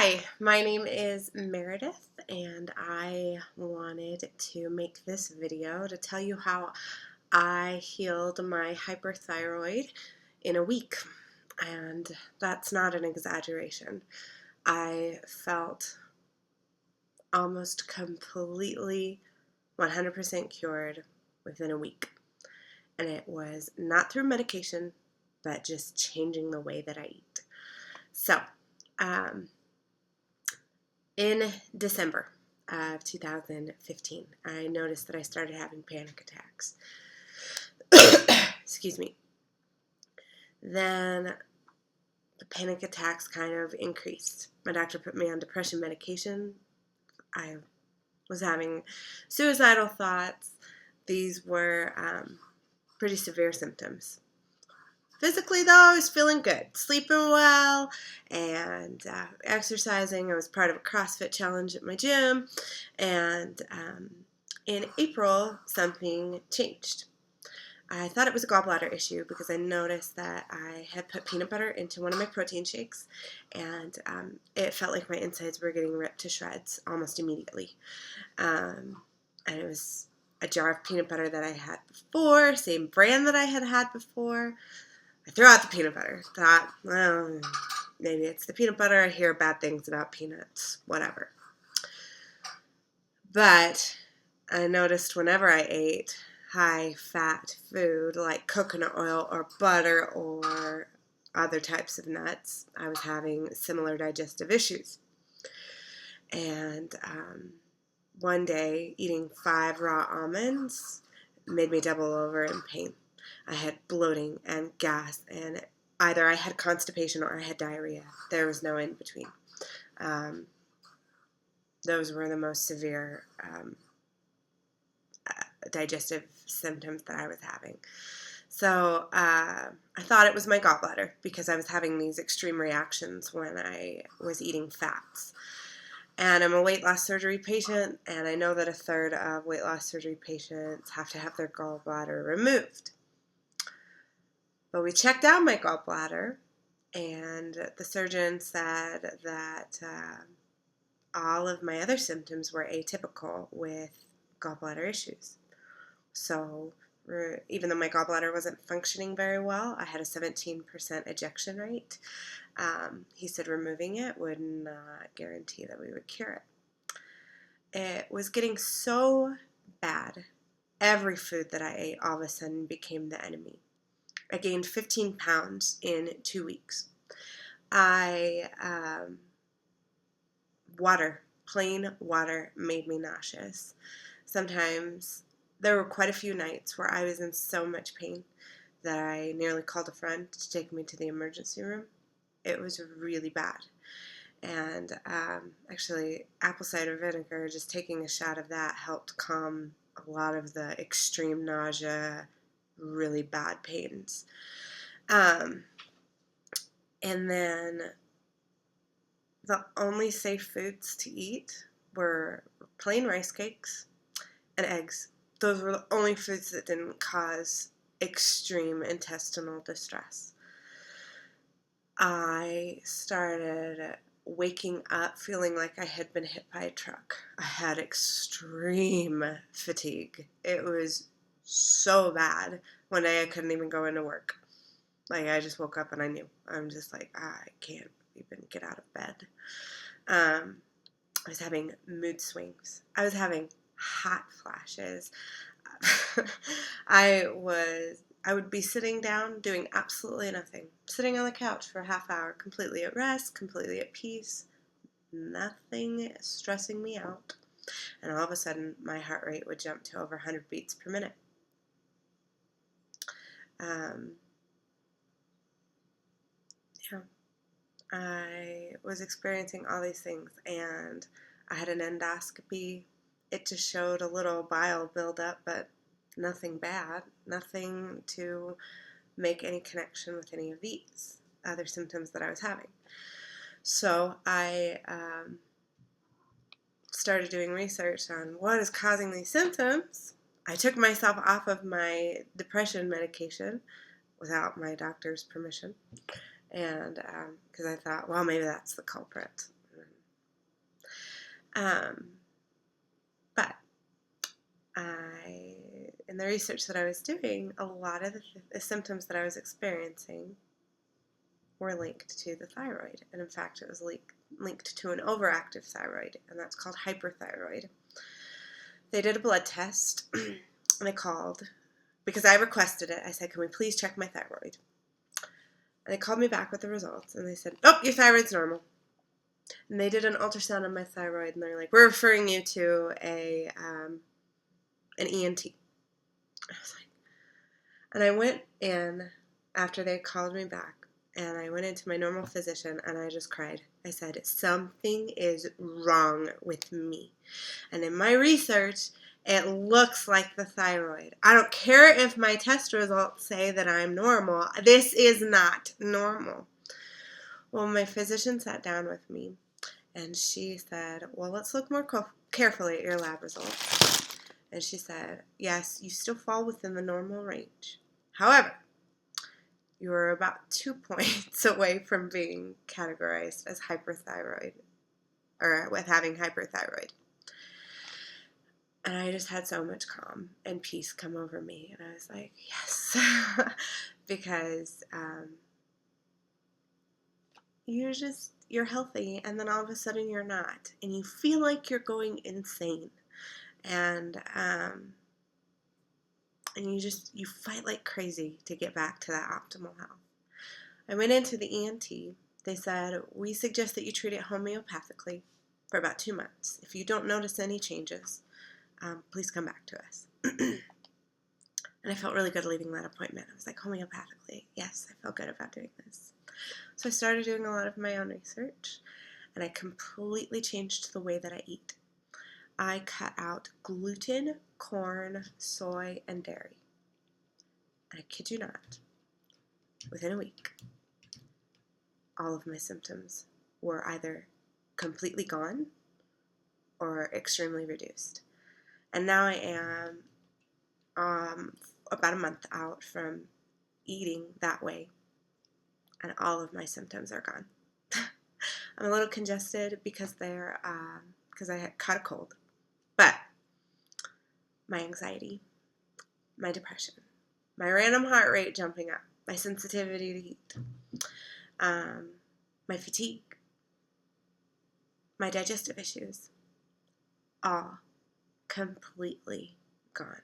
Hi, my name is Meredith, and I wanted to make this video to tell you how I healed my hyperthyroid in a week. And that's not an exaggeration. I felt almost completely 100% cured within a week. And it was not through medication, but just changing the way that I eat. So, in December of 2015, I noticed that I started having panic attacks. Excuse me. Then the panic attacks kind of increased. My doctor put me on depression medication. I was having suicidal thoughts. These were pretty severe symptoms. Physically, though, I was feeling good, sleeping well, and exercising. I was part of a CrossFit challenge at my gym, and in April, something changed. I thought it was a gallbladder issue because I noticed that I had put peanut butter into one of my protein shakes, and it felt like my insides were getting ripped to shreds almost immediately. And it was a jar of peanut butter that I had before, same brand that I had before. I threw out the peanut butter. Thought, well, maybe it's the peanut butter. I hear bad things about peanuts, whatever. But I noticed whenever I ate high-fat food like coconut oil or butter or other types of nuts, I was having similar digestive issues. And one day, eating 5 raw almonds made me double over in pain. I had bloating and gas, and either I had constipation or I had diarrhea. There was no in between. Those were the most severe digestive symptoms that I was having. So I thought it was my gallbladder because I was having these extreme reactions when I was eating fats. And I'm a weight loss surgery patient, and I know that 1/3 of weight loss surgery patients have to have their gallbladder removed. But we checked out my gallbladder, and the surgeon said that all of my other symptoms were atypical with gallbladder issues. So even though my gallbladder wasn't functioning very well, I had a 17% ejection rate. He said removing it would not guarantee that we would cure it. It was getting so bad. Every food that I ate all of a sudden became the enemy. I gained 15 pounds in 2 weeks. Plain water made me nauseous. Sometimes there were quite a few nights where I was in so much pain that I nearly called a friend to take me to the emergency room. It was really bad. And actually, apple cider vinegar, just taking a shot of that helped calm a lot of the extreme nausea, really bad pains. And then the only safe foods to eat were plain rice cakes and eggs. Those were the only foods that didn't cause extreme intestinal distress. I started waking up feeling like I had been hit by a truck. I had extreme fatigue. It was so bad. One day I couldn't even go into work. Like, I just woke up and I knew. I'm just like, I can't even get out of bed. I was having mood swings. I was having hot flashes. I would be sitting down doing absolutely nothing. Sitting on the couch for a half hour, completely at rest, completely at peace. Nothing stressing me out. And all of a sudden, my heart rate would jump to over 100 beats per minute. I was experiencing all these things, and I had an endoscopy. It just showed a little bile buildup, but nothing bad, nothing to make any connection with any of these other symptoms that I was having. So I started doing research on what is causing these symptoms. I took myself off of my depression medication without my doctor's permission. And because I thought, well, maybe that's the culprit. But in the research that I was doing, a lot of the symptoms that I was experiencing were linked to the thyroid. And in fact, it was linked to an overactive thyroid, and that's called hyperthyroid. They did a blood test, and I called, because I requested it. I said, can we please check my thyroid? And they called me back with the results, and they said, oh, your thyroid's normal. And they did an ultrasound on my thyroid, and they're like, we're referring you to an ENT. I was like, and I went in after they called me back, and I went into my normal physician, and I just cried. I said, something is wrong with me. And in my research, it looks like the thyroid. I don't care if my test results say that I'm normal. This is not normal. Well, my physician sat down with me, and she said, well, let's look more carefully at your lab results. And she said, yes, you still fall within the normal range. However, you are about 2 points away from being categorized as hyperthyroid, or with having hyperthyroid. And I just had so much calm and peace come over me. And I was like, yes, because you're healthy, and then all of a sudden you're not. And you feel like you're going insane. And you fight like crazy to get back to that optimal health. I went into the ENT. They said, we suggest that you treat it homeopathically for about 2 months. If you don't notice any changes, please come back to us. And I felt really good leaving that appointment. I was like, homeopathically, yes, I felt good about doing this. So I started doing a lot of my own research, and I completely changed the way that I eat. I cut out gluten, corn, soy, and dairy. And I kid you not, within a week, all of my symptoms were either completely gone or extremely reduced. And now I am about a month out from eating that way, and all of my symptoms are gone. I'm a little congested because I had caught a cold, but my anxiety, my depression, my random heart rate jumping up, my sensitivity to heat, my fatigue, my digestive issues, all completely gone.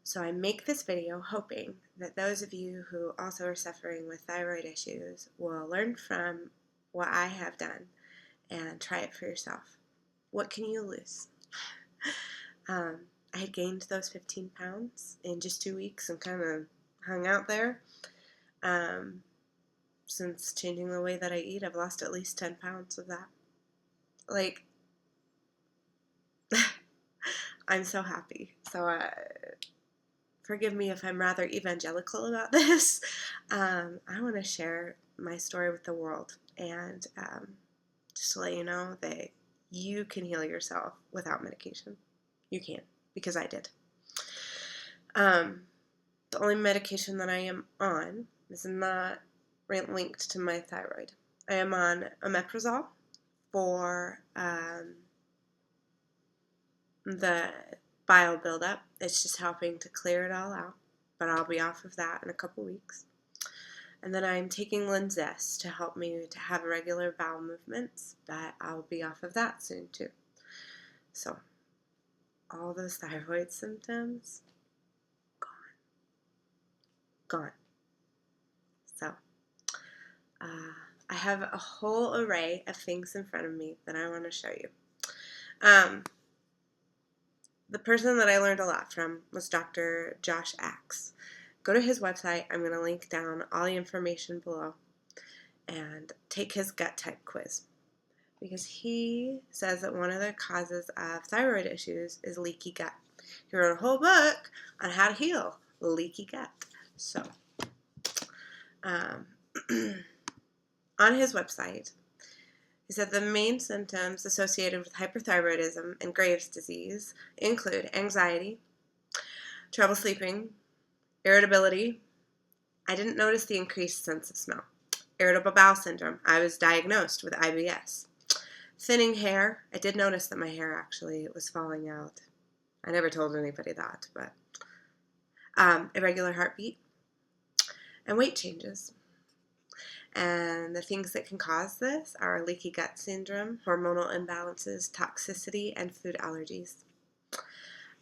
So I make this video hoping that those of you who also are suffering with thyroid issues will learn from what I have done and try it for yourself. What can you lose? I had gained those 15 pounds in just 2 weeks and kind of hung out there. Since changing the way that I eat, I've lost at least 10 pounds of that. Like, I'm so happy. So forgive me if I'm rather evangelical about this. I want to share my story with the world, and just to let you know that you can heal yourself without medication. You can, because I did. The only medication that I am on is not linked to my thyroid. I am on omeprazole for the bile buildup. It's just helping to clear it all out, but I'll be off of that in a couple weeks. And then I'm taking Linzess to help me to have regular bowel movements, but I'll be off of that soon too. So all those thyroid symptoms, gone. So I have a whole array of things in front of me that I want to show you. The person that I learned a lot from was Dr. Josh Axe. Go to his website. I'm going to link down all the information below, and take his gut type quiz, because he says that one of the causes of thyroid issues is leaky gut. He wrote a whole book on how to heal leaky gut. So on his website, he said the main symptoms associated with hyperthyroidism and Graves' disease include anxiety, trouble sleeping, irritability. I didn't notice the increased sense of smell. Irritable bowel syndrome. I was diagnosed with IBS. Thinning hair. I did notice that my hair actually was falling out. I never told anybody that, but irregular heartbeat and weight changes. And the things that can cause this are leaky gut syndrome, hormonal imbalances, toxicity, and food allergies.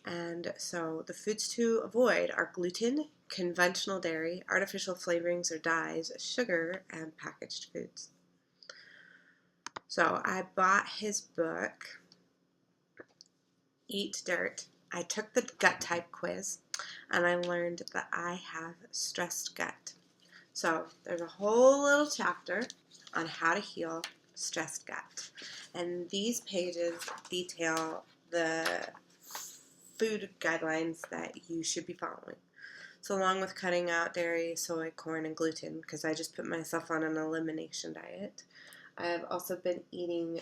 And so the foods to avoid are gluten, conventional dairy, artificial flavorings or dyes, sugar, and packaged foods. So I bought his book, Eat Dirt. I took the gut type quiz, and I learned that I have stressed gut. So there's a whole little chapter on how to heal stressed gut. And these pages detail the food guidelines that you should be following. So along with cutting out dairy, soy, corn, and gluten, because I just put myself on an elimination diet, I've also been eating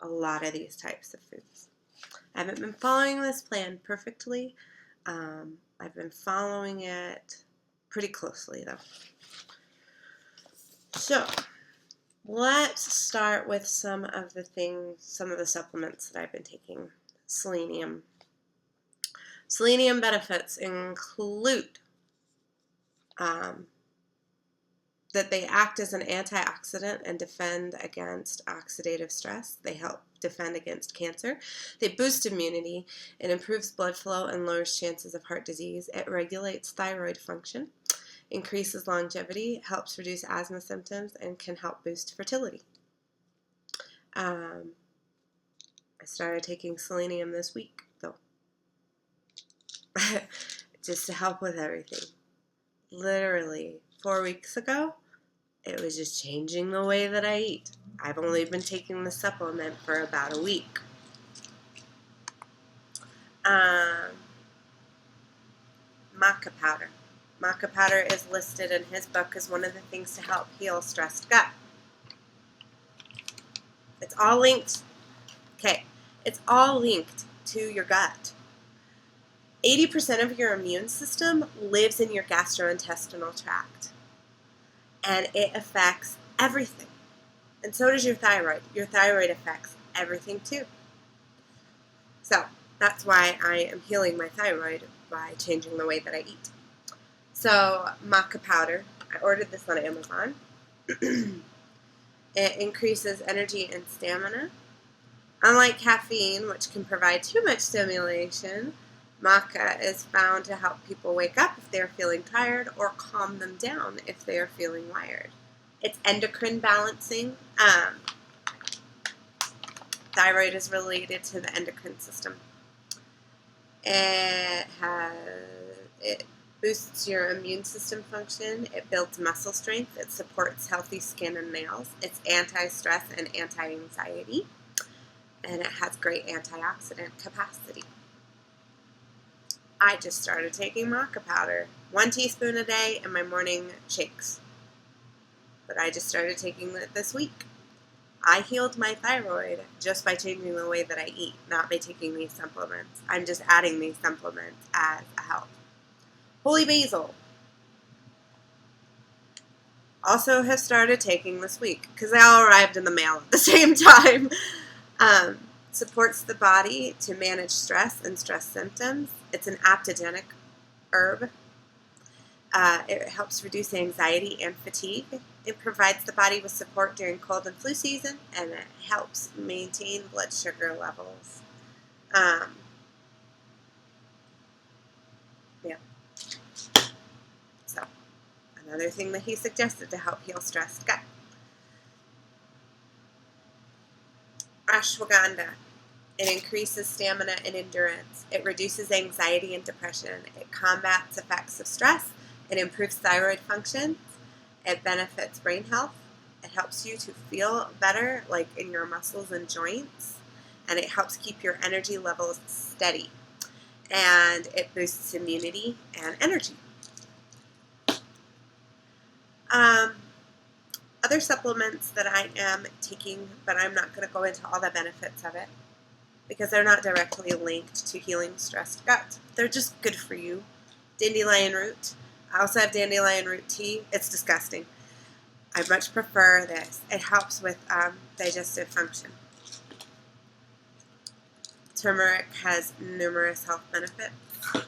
a lot of these types of foods. I haven't been following this plan perfectly. I've been following it pretty closely, though. So, let's start with some of the supplements that I've been taking. Selenium. Selenium benefits include that they act as an antioxidant and defend against oxidative stress. They help defend against cancer. They boost immunity. It improves blood flow and lowers chances of heart disease. It regulates thyroid function, increases longevity, helps reduce asthma symptoms, and can help boost fertility. I started taking selenium this week, though, just to help with everything. Literally 4 weeks ago, it was just changing the way that I eat. I've only been taking the supplement for about a week. Maca Powder. Maca Powder is listed in his book as one of the things to help heal stressed gut. It's all linked. Okay, it's all linked to your gut. 80% of your immune system lives in your gastrointestinal tract, and it affects everything. And so does your thyroid. Your thyroid affects everything too. So that's why I am healing my thyroid by changing the way that I eat. So Maca Powder, I ordered this on Amazon. It increases energy and stamina. Unlike caffeine, which can provide too much stimulation, maca is found to help people wake up if they're feeling tired or calm them down if they are feeling wired. It's endocrine balancing. Thyroid is related to the endocrine system. It boosts your immune system function. It builds muscle strength. It supports healthy skin and nails. It's anti-stress and anti-anxiety. And it has great antioxidant capacity. I just started taking maca powder. 1 teaspoon a day in my morning shakes. But I just started taking it this week. I healed my thyroid just by changing the way that I eat, not by taking these supplements. I'm just adding these supplements as a help. Holy basil. Also have started taking this week because they all arrived in the mail at the same time. Supports the body to manage stress and stress symptoms. It's an adaptogenic herb. It helps reduce anxiety and fatigue. It provides the body with support during cold and flu season, and it helps maintain blood sugar levels. So, another thing that he suggested to help heal stressed gut. Ashwagandha. It increases stamina and endurance. It reduces anxiety and depression. It combats effects of stress. It improves thyroid function. It benefits brain health. It helps you to feel better, like in your muscles and joints. And it helps keep your energy levels steady. And it boosts immunity and energy. Other supplements that I am taking, but I'm not going to go into all the benefits of it, because they're not directly linked to healing stressed gut. They're just good for you. Dandelion root. I also have dandelion root tea. It's disgusting. I much prefer this. It helps with digestive function. turmeric has numerous health benefits.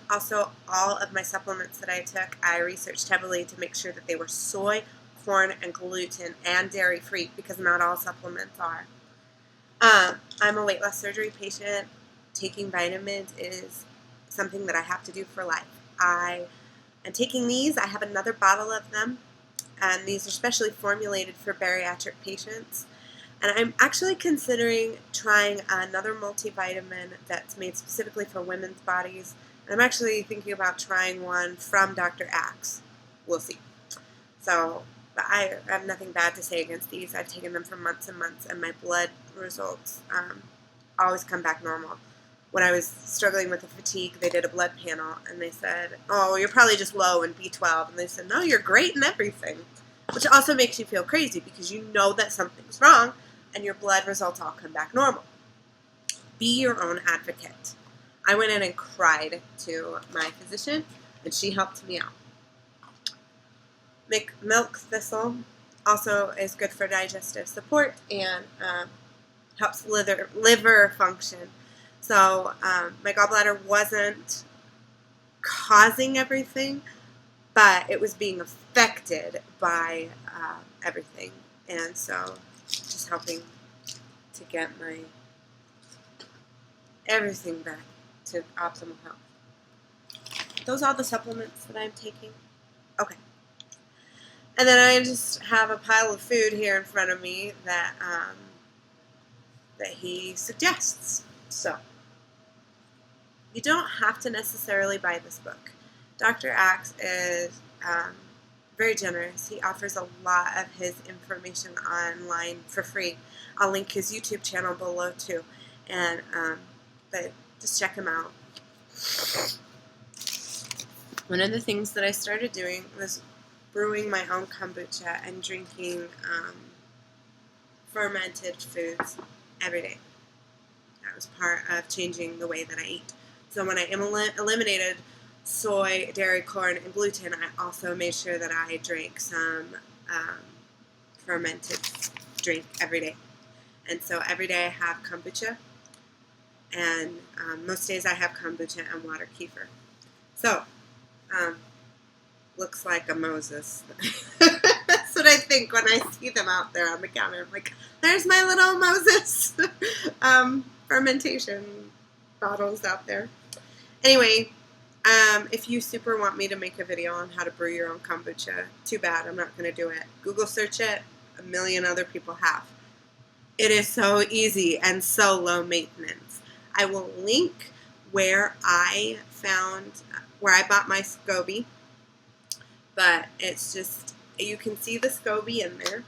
Also, all of my supplements that I took, I researched heavily to make sure that they were soy, corn, and gluten, and dairy-free, because not all supplements are. I'm a weight loss surgery patient. Taking vitamins is something that I have to do for life. I am taking these. I have another bottle of them, and these are specially formulated for bariatric patients. And I'm actually considering trying another multivitamin that's made specifically for women's bodies. And I'm actually thinking about trying one from Dr. Axe. We'll see. So, but I have nothing bad to say against these. I've taken them for months and months, and my blood results always come back normal. When I was struggling with the fatigue, they did a blood panel, and they said, oh, you're probably just low in B12. And they said, no, you're great in everything. Which also makes you feel crazy, because you know that something's wrong, and your blood results all come back normal. Be your own advocate. I went in and cried to my physician, and she helped me out. Milk thistle also is good for digestive support and helps liver function. So my gallbladder wasn't causing everything, but it was being affected by everything. And so just helping to get my everything back to optimal health. Those are the supplements that I'm taking. Okay. And then I just have a pile of food here in front of me that he suggests. So you don't have to necessarily buy this book. Dr. Axe is very generous. He offers a lot of his information online for free. I'll link his YouTube channel below too. And but just check him out. One of the things that I started doing was brewing my own kombucha and drinking fermented foods every day. That was part of changing the way that I eat. So when I eliminated soy, dairy, corn, and gluten, I also made sure that I drank some fermented drink every day. And so every day I have kombucha, and most days I have kombucha and water kefir. So, looks like a Moses. That's what I think when I see them out there on the counter. I'm like, there's my little Moses fermentation bottles out there. Anyway, if you super want me to make a video on how to brew your own kombucha, too bad, I'm not going to do it. Google search it. A million other people have. It is so easy and so low maintenance. I will link where I bought my SCOBY, but it's just, you can see the SCOBY in there.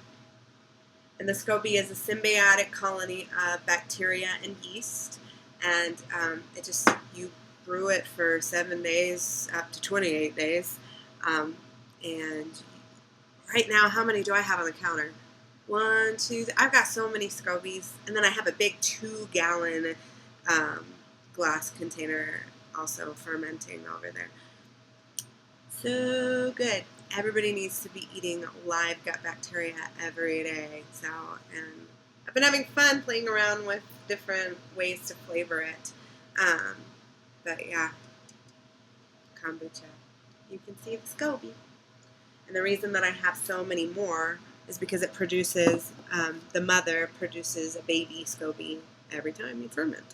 And the SCOBY is a symbiotic colony of bacteria and yeast. And you brew it for 7 days up to 28 days. And right now, how many do I have on the counter? 1, 2, I've got so many SCOBYs. And then I have a big 2-gallon glass container also fermenting over there. So good. Everybody needs to be eating live gut bacteria every day. So, and I've been having fun playing around with different ways to flavor it. But yeah, kombucha. You can see the SCOBY. And the reason that I have so many more is because it produces, the mother produces a baby SCOBY every time you ferment.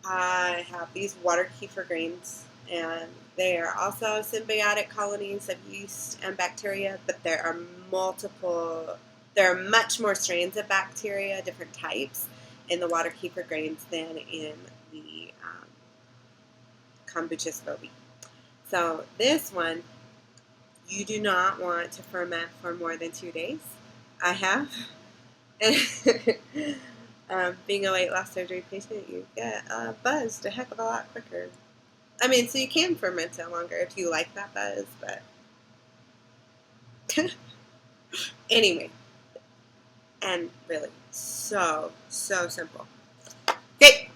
I have these water kefir grains, and they are also symbiotic colonies of yeast and bacteria, but there are much more strains of bacteria, different types, in the water kefir grains than in the kombucha SCOBY. So this one, you do not want to ferment for more than 2 days. I have. Being a weight loss surgery patient, you get buzzed a heck of a lot quicker. I mean, so you can ferment it longer if you like that buzz, but anyway, and really, so simple. Okay,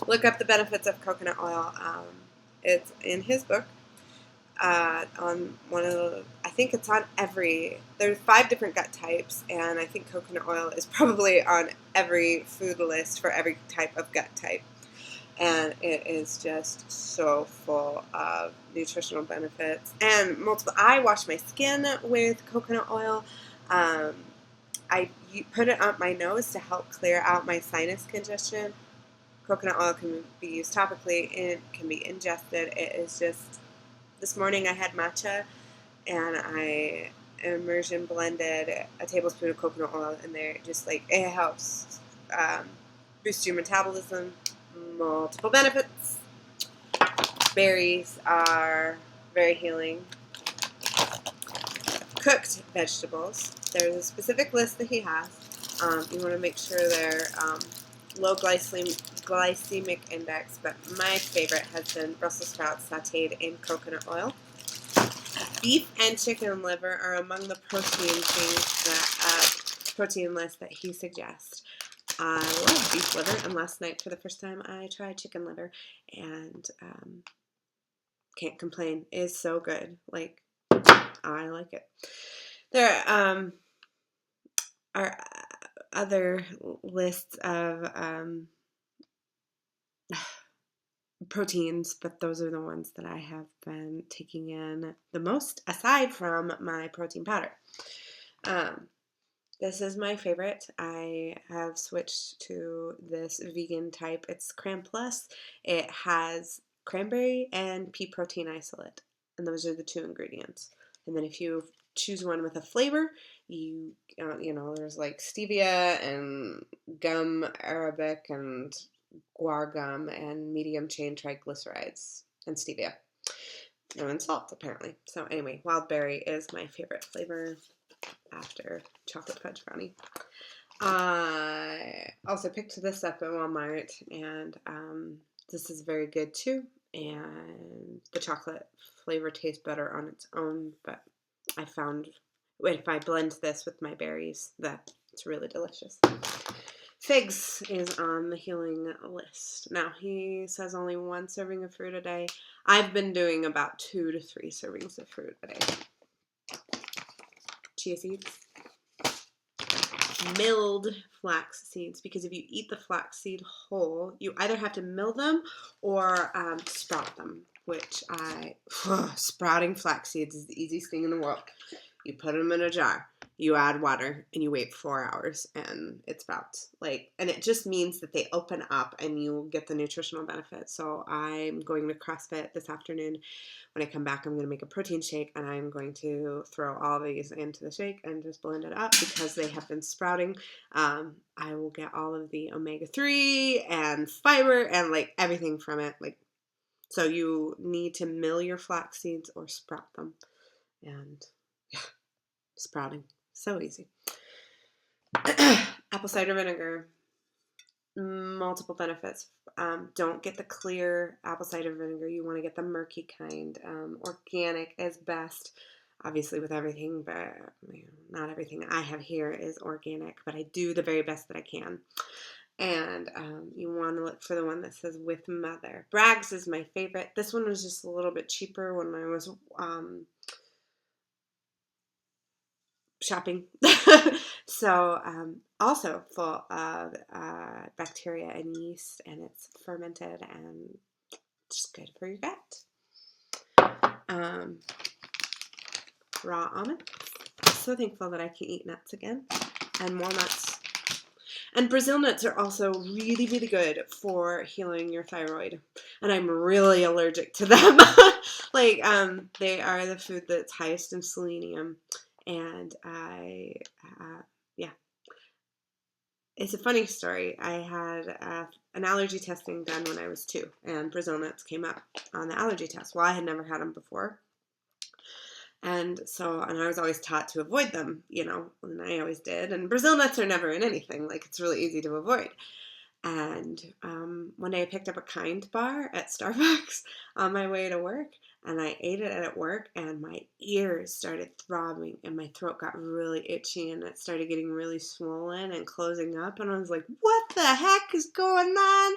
look up the benefits of coconut oil. It's in his book. On one of the, I think it's on there's 5 different gut types, and I think coconut oil is probably on every food list for every type of gut type. And it is just so full of nutritional benefits and multiple. I wash my skin with coconut oil. I put it on my nose to help clear out my sinus congestion. Coconut oil can be used topically. It can be ingested. It is just. This morning I had matcha, and I immersion blended a tablespoon of coconut oil in there. Just like it helps boost your metabolism. Multiple benefits. Berries are very healing. Cooked vegetables. There's a specific list that he has. You want to make sure they're low glycemic index, but my favorite has been Brussels sprouts sauteed in coconut oil. Beef and chicken liver are among the protein list that he suggests. I love beef liver, and last night for the first time I tried chicken liver, and can't complain. It is so good. Like, I like it. There are other lists of proteins, but those are the ones that I have been taking in the most, aside from my protein powder. This is my favorite. I have switched to this vegan type. It's Cran Plus. It has cranberry and pea protein isolate, and those are the 2 ingredients. And then if you choose one with a flavor, you know, there's like stevia and gum arabic and guar gum and medium chain triglycerides and stevia. And salt, apparently. So anyway, wild berry is my favorite flavor after chocolate fudge brownie. I also picked this up at Walmart, and this is very good too. And the chocolate flavor tastes better on its own, but I found if I blend this with my berries, that it's really delicious. Figs is on the healing list. Now, he says only 1 serving of fruit a day. I've been doing about 2 to 3 servings of fruit a day. Chia seeds. Milled flax seeds, because if you eat the flax seed whole, you either have to mill them or sprout them, which sprouting flax seeds is the easiest thing in the world. You put them in a jar, you add water, and you wait 4 hours, and it sprouts. And it just means that they open up and you get the nutritional benefits. So I'm going to CrossFit this afternoon. When I come back, I'm going to make a protein shake, and I'm going to throw all these into the shake and just blend it up because they have been sprouting. I will get all of the omega-3 and fiber and everything from it. So you need to mill your flax seeds or sprout them. And yeah, sprouting. So easy. Apple cider vinegar. Multiple benefits. Don't get the clear apple cider vinegar. You want to get the murky kind. Organic is best, obviously, with everything, but not everything I have here is organic, but I do the very best that I can. And you want to look for the one that says with mother. Bragg's is my favorite. This one was just a little bit cheaper when I was shopping. So also full of bacteria and yeast, and it's fermented and just good for your gut. Raw almonds. I'm so thankful that I can eat nuts again, and walnuts. And Brazil nuts are also really, really good for healing your thyroid. And I'm really allergic to them. They are the food that's highest in selenium. And it's a funny story. I had an allergy testing done when I was 2, and Brazil nuts came up on the allergy test. Well, I had never had them before. And I was always taught to avoid them, and I always did. And Brazil nuts are never in anything. It's really easy to avoid. And one day I picked up a Kind bar at Starbucks on my way to work, and I ate it at work, and my ears started throbbing, and my throat got really itchy, and it started getting really swollen and closing up, and I was like, what the heck is going on?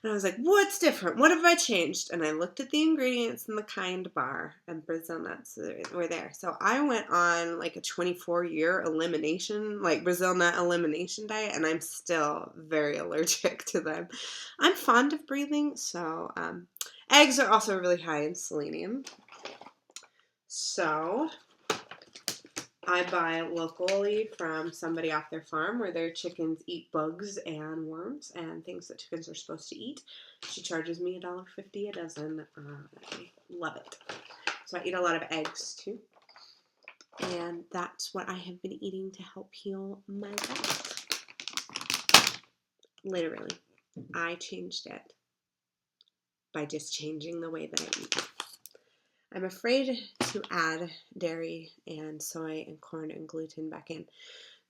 And I was like, what's different? What have I changed? And I looked at the ingredients in the Kind bar, and Brazil nuts were there. So I went on like a 24-year elimination, like Brazil nut elimination diet, and I'm still very allergic to them. I'm fond of breathing, so eggs are also really high in selenium. So I buy locally from somebody off their farm where their chickens eat bugs and worms and things that chickens are supposed to eat. She charges me $1.50 a dozen. I love it. So I eat a lot of eggs too. And that's what I have been eating to help heal my gut. Literally, I changed it by just changing the way that I eat. I'm afraid to add dairy and soy and corn and gluten back in,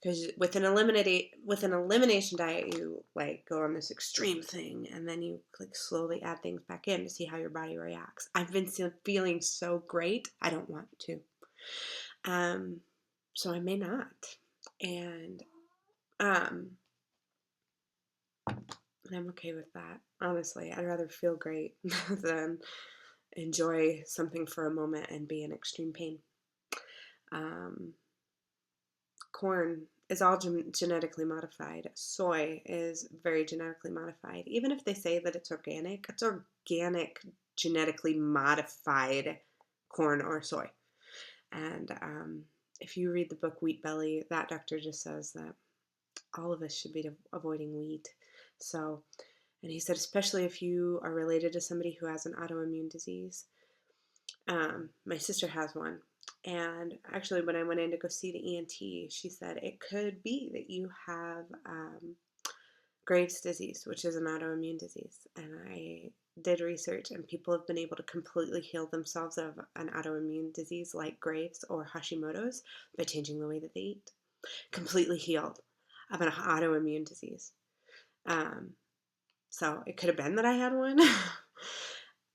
because with an elimination diet, you like go on this extreme thing, and then you like slowly add things back in to see how your body reacts. I've been feeling so great, I don't want to, so I may not, and I'm okay with that. Honestly, I'd rather feel great than enjoy something for a moment and be in extreme pain. Corn is all genetically modified. Soy is very genetically modified. Even if they say that it's organic genetically modified corn or soy. And if you read the book Wheat Belly, that doctor just says that all of us should be avoiding wheat. So, and he said, especially if you are related to somebody who has an autoimmune disease. My sister has one. And actually, when I went in to go see the ENT, she said it could be that you have Graves' disease, which is an autoimmune disease. And I did research, and people have been able to completely heal themselves of an autoimmune disease like Graves' or Hashimoto's by changing the way that they eat. Completely healed of an autoimmune disease. So it could have been that I had one.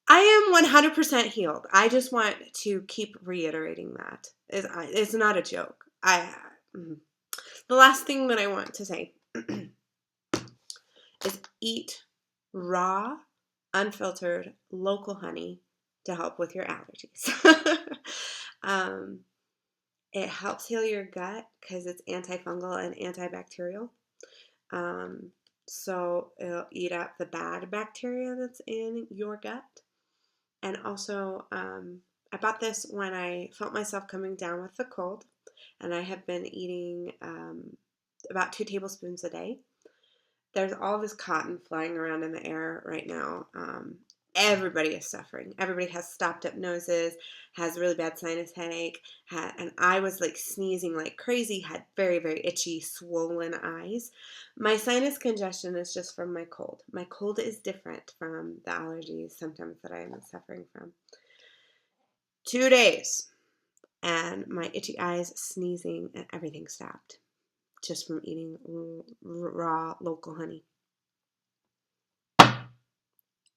I am 100% healed. I just want to keep reiterating that. It's not a joke. The last thing that I want to say is eat raw, unfiltered, local honey to help with your allergies. It helps heal your gut because it's antifungal and antibacterial. So it'll eat out the bad bacteria that's in your gut. And also, I bought this when I felt myself coming down with the cold, and I have been eating about 2 tablespoons a day. There's all this cotton flying around in the air right now. Everybody is suffering. Everybody has stopped up noses, has a really bad sinus headache, and I was like sneezing like crazy, had very, very itchy, swollen eyes. My sinus congestion is just from my cold. My cold is different from the allergies symptoms that I am suffering from. 2 days, and my itchy eyes, sneezing, and everything stopped just from eating raw local honey.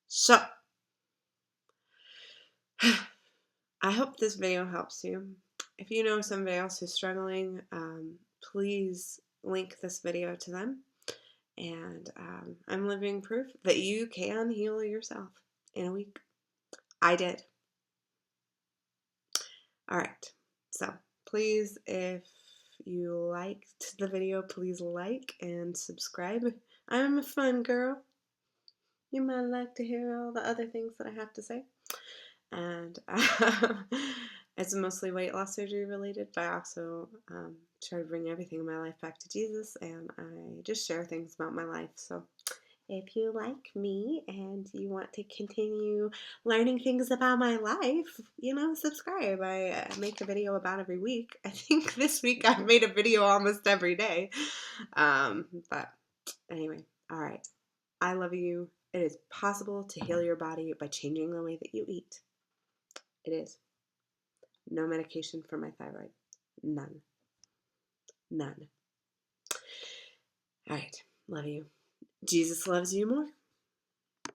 So, I hope this video helps you. If you know somebody else who's struggling, please link this video to them. And I'm living proof that you can heal yourself in a week. I did. Alright, so please, if you liked the video, please like and subscribe. I'm a fun girl. You might like to hear all the other things that I have to say. And it's mostly weight loss surgery related, but I also try to bring everything in my life back to Jesus, and I just share things about my life. So if you like me and you want to continue learning things about my life, subscribe. I make a video about every week. I think this week I've made a video almost every day. But anyway, all right. I love you. It is possible to heal your body by changing the way that you eat. It is. No medication for my thyroid. None. None. All right. Love you. Jesus loves you more.